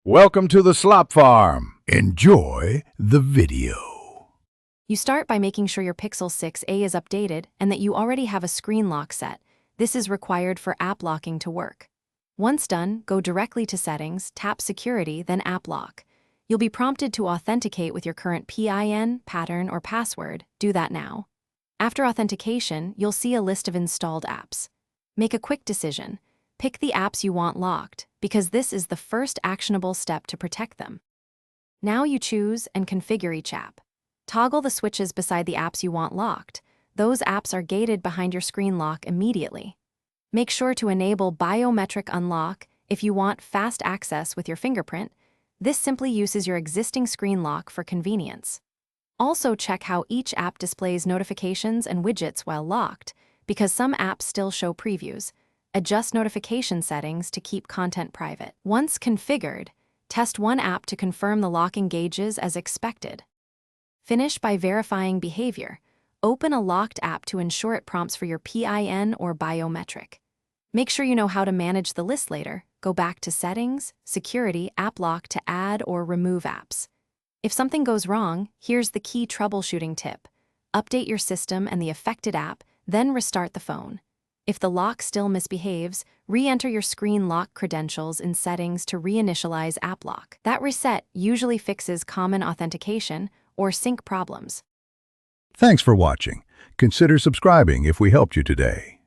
Welcome to the Slop Farm. Enjoy the video. You start by making sure your Pixel 6a is updated and that you already have a screen lock set. This is required for app locking to work. Once done, go directly to Settings, tap Security, then App Lock. You'll be prompted to authenticate with your current PIN, pattern, or password. Do that now. After authentication, you'll see a list of installed apps. Make a quick decision. Pick the apps you want locked, because this is the first actionable step to protect them. Now you choose and configure each app. Toggle the switches beside the apps you want locked. Those apps are gated behind your screen lock immediately. Make sure to enable biometric unlock if you want fast access with your fingerprint. This simply uses your existing screen lock for convenience. Also check how each app displays notifications and widgets while locked, because some apps still show previews. Adjust notification settings to keep content private. Once configured, test one app to confirm the lock engages as expected. Finish by verifying behavior. Open a locked app to ensure it prompts for your PIN or biometric. Make sure you know how to manage the list later. Go back to Settings, Security, App Lock to add or remove apps. If something goes wrong, here's the key troubleshooting tip. Update your system and the affected app, then restart the phone. If the lock still misbehaves, re-enter your screen lock credentials in Settings to reinitialize App Lock. That reset usually fixes common authentication or sync problems. Thanks for watching. Consider subscribing if we helped you today.